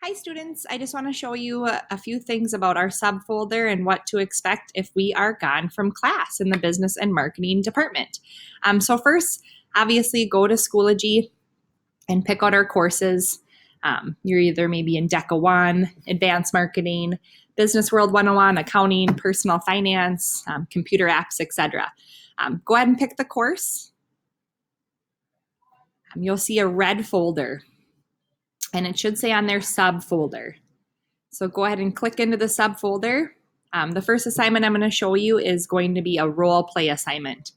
Hi students, I just want to show you a few things about our subfolder and what to expect if we are gone from class in the business and marketing department. So first, obviously go to Schoology and pick out our courses. You're either maybe in DECA 1, Advanced Marketing, Business World 101, Accounting, Personal Finance, Computer Apps, etc. Go ahead and pick the course. You'll see a red folder and it should say on there subfolder. So go ahead and click into the subfolder. The first assignment I'm going to show you is going to be a role play assignment.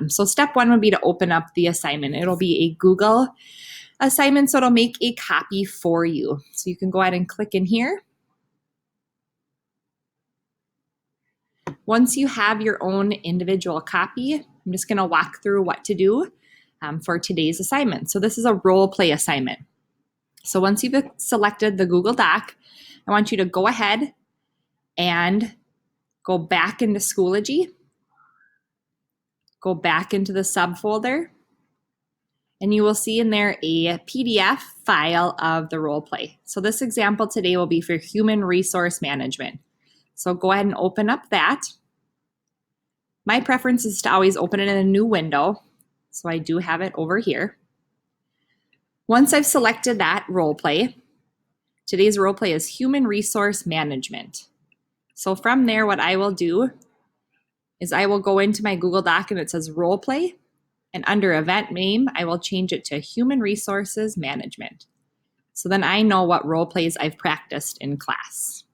So step one would be to open up the assignment. It'll be a Google assignment, so it'll make a copy for you. So you can go ahead and click in here. Once you have your own individual copy, I'm just going to walk through what to do for today's assignment. So this is a role play assignment. So once you've selected the Google Doc, I want you to go ahead and go back into Schoology, go back into the subfolder, and you will see in there a PDF file of the role play. So this example today will be for human resource management. So go ahead and open up that. My preference is to always open it in a new window, so I do have it over here. Once I've selected that role play, today's role play is human resource management. So from there, what I will do is I will go into my Google Doc and it says role play, and under event name, I will change it to human resources management. So then I know what role plays I've practiced in class.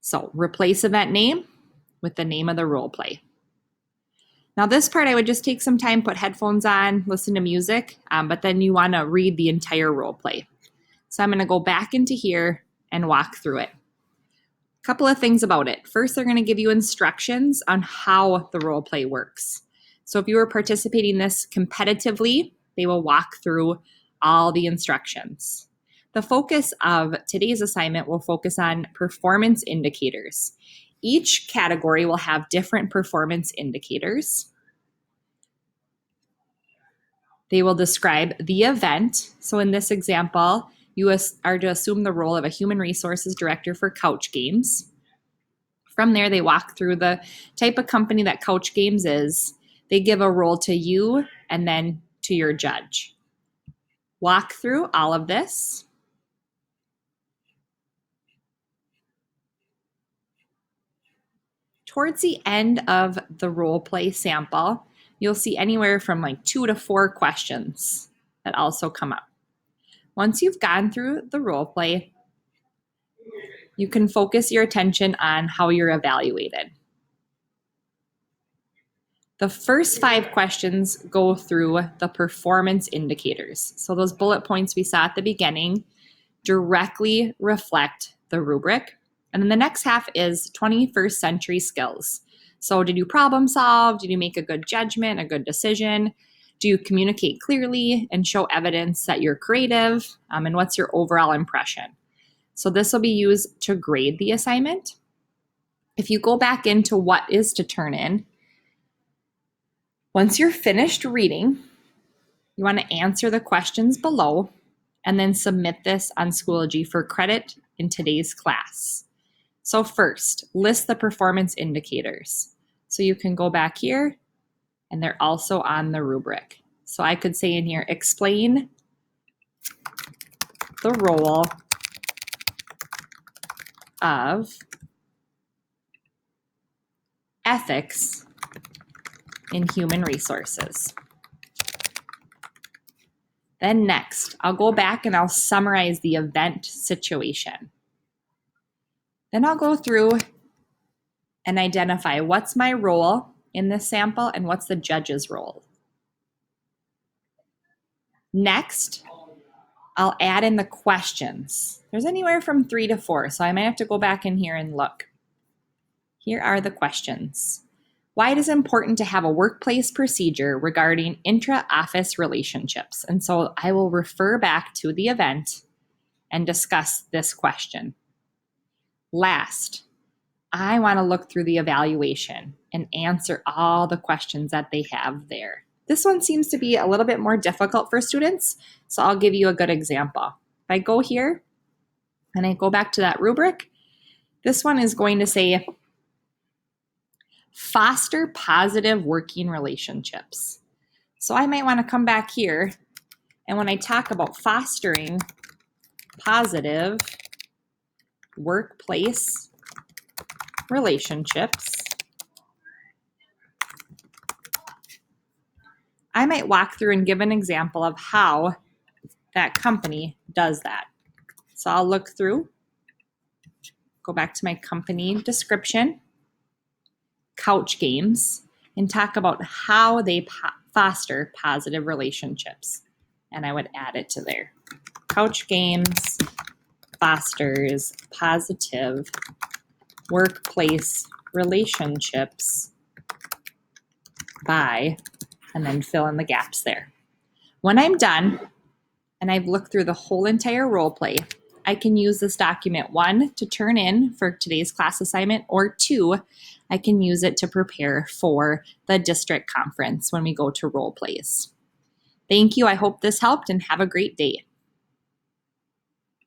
So replace event name with the name of the role play. Now this part, I would just take some time, put headphones on, listen to music, but then you want to read the entire role play. So I'm going to go back into here and walk through it. A couple of things about it. First, they're going to give you instructions on how the role play works. So if you were participating in this competitively, they will walk through all the instructions. The focus of today's assignment will focus on performance indicators. Each category will have different performance indicators. They will describe the event. So in this example, you are to assume the role of a human resources director for Couch Games. From there, they walk through the type of company that Couch Games is. They give a role to you and then to your judge. Walk through all of this. Towards the end of the role play sample, you'll see anywhere from like 2 to 4 questions that also come up. Once you've gone through the role play, you can focus your attention on how you're evaluated. The first 5 questions go through the performance indicators. So those bullet points we saw at the beginning directly reflect the rubric. And then the next half is 21st century skills. So did you problem solve? Did you make a good judgment, a good decision? Do you communicate clearly and show evidence that you're creative? And what's your overall impression? So this will be used to grade the assignment. If you go back into what is to turn in, once you're finished reading, you want to answer the questions below and then submit this on Schoology for credit in today's class. So first, list the performance indicators. So you can go back here and they're also on the rubric. So I could say in here, explain the role of ethics in human resources. Then next, I'll go back and I'll summarize the event situation. Then I'll go through and identify what's my role in this sample and what's the judge's role. Next, I'll add in the questions. There's anywhere from 3 to 4, so I might have to go back in here and look. Here are the questions. Why it is important to have a workplace procedure regarding intra-office relationships. And so I will refer back to the event and discuss this question. Last, I want to look through the evaluation and answer all the questions that they have there. This one seems to be a little bit more difficult for students, so I'll give you a good example. I go here and I go back to that rubric, this one is going to say foster positive working relationships. So I might want to come back here, and when I talk about fostering positive workplace relationships, I might walk through and give an example of how that company does that. So I'll look through, go back to my company description, Couch Games, and talk about how they foster positive relationships. And I would add it to there. Couch Games fosters positive workplace relationships by, and then fill in the gaps there. When I'm done and I've looked through the whole entire role play, I can use this document, 1, to turn in for today's class assignment, or 2, I can use it to prepare for the district conference when we go to role plays. Thank you. I hope this helped, and have a great day.